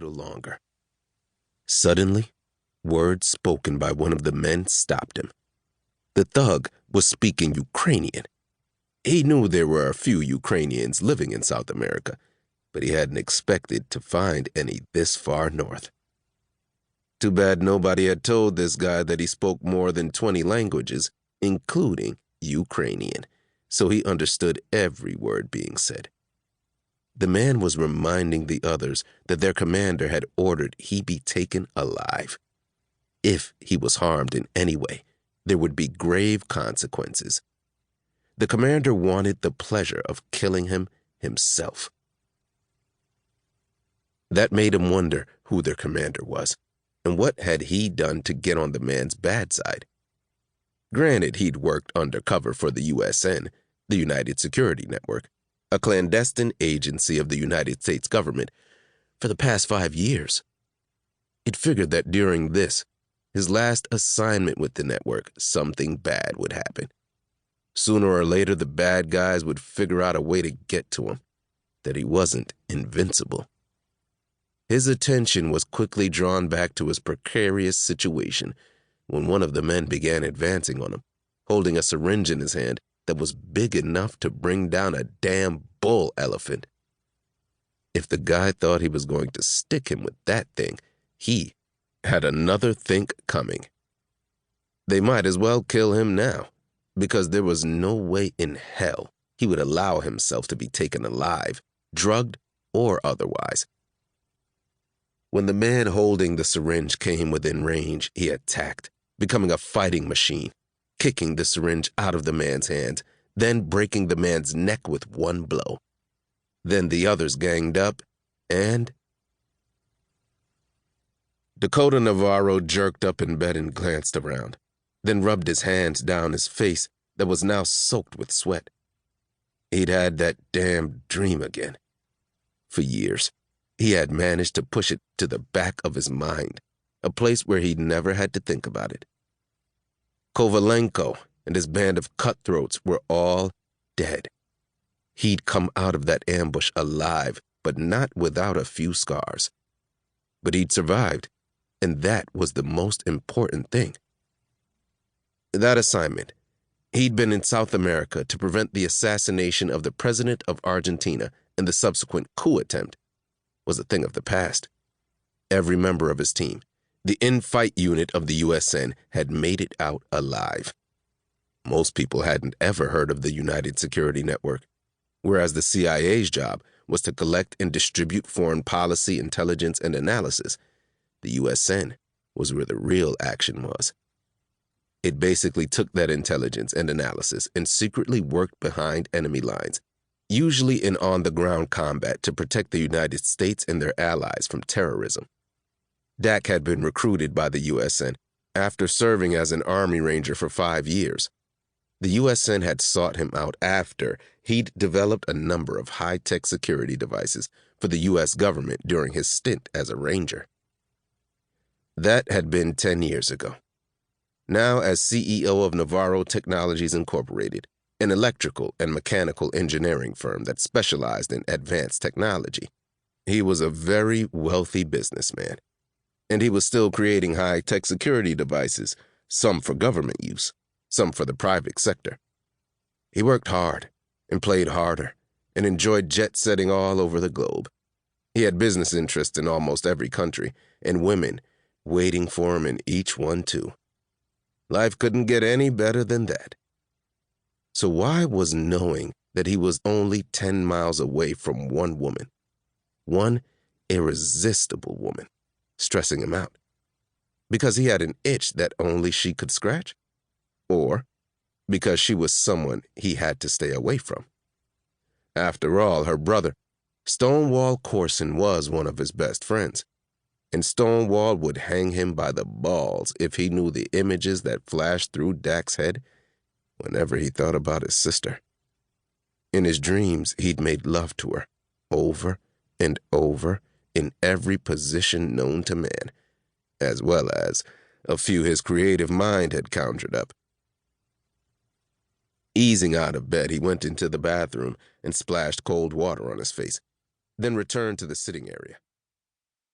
little longer. Suddenly, words spoken by one of the men stopped him. The thug was speaking Ukrainian. He knew there were a few Ukrainians living in South America, but he hadn't expected to find any this far north. Too bad nobody had told this guy that he spoke more than 20 languages, including Ukrainian, so he understood every word being said. The man was reminding the others that their commander had ordered he be taken alive. If he was harmed in any way, there would be grave consequences. The commander wanted the pleasure of killing him himself. That made him wonder who their commander was, and what had he done to get on the man's bad side. Granted, he'd worked undercover for the USN, the United Security Network, a clandestine agency of the United States government, for the past 5 years. It figured that during this, his last assignment with the network, something bad would happen. Sooner or later, the bad guys would figure out a way to get to him, that he wasn't invincible. His attention was quickly drawn back to his precarious situation when one of the men began advancing on him, holding a syringe in his hand that was big enough to bring down a damn bull elephant. If the guy thought he was going to stick him with that thing, he had another think coming. They might as well kill him now, because there was no way in hell he would allow himself to be taken alive, drugged, or otherwise. When the man holding the syringe came within range, he attacked, becoming a fighting machine, kicking the syringe out of the man's hands, then breaking the man's neck with one blow. Then the others ganged up, and Dakota Navarro jerked up in bed and glanced around, then rubbed his hands down his face that was now soaked with sweat. He'd had that damn dream again. For years, he had managed to push it to the back of his mind, a place where he'd never had to think about it. Kovalenko and his band of cutthroats were all dead. He'd come out of that ambush alive, but not without a few scars. But he'd survived, and that was the most important thing. That assignment, he'd been in South America to prevent the assassination of the president of Argentina and the subsequent coup attempt, was a thing of the past. Every member of his team, the in-fight unit of the USN, had made it out alive. Most people hadn't ever heard of the United Security Network, whereas the CIA's job was to collect and distribute foreign policy, intelligence, and analysis. The USN was where the real action was. It basically took that intelligence and analysis and secretly worked behind enemy lines, usually in on-the-ground combat to protect the United States and their allies from terrorism. Dak had been recruited by the USN after serving as an Army Ranger for 5 years. The USN had sought him out after he'd developed a number of high-tech security devices for the U.S. government during his stint as a Ranger. That had been 10 years ago. Now, as CEO of Navarro Technologies Incorporated, an electrical and mechanical engineering firm that specialized in advanced technology, he was a very wealthy businessman. And he was still creating high-tech security devices, some for government use, some for the private sector. He worked hard and played harder and enjoyed jet-setting all over the globe. He had business interests in almost every country, and women waiting for him in each one, too. Life couldn't get any better than that. So why was knowing that he was only 10 miles away from one woman, one irresistible woman, stressing him out? Because he had an itch that only she could scratch? Or because she was someone he had to stay away from? After all, her brother, Stonewall Courson, was one of his best friends, and Stonewall would hang him by the balls if he knew the images that flashed through Dak's head whenever he thought about his sister. In his dreams, he'd made love to her, over and over, in every position known to man, as well as a few his creative mind had conjured up. Easing out of bed, he went into the bathroom and splashed cold water on his face, then returned to the sitting area.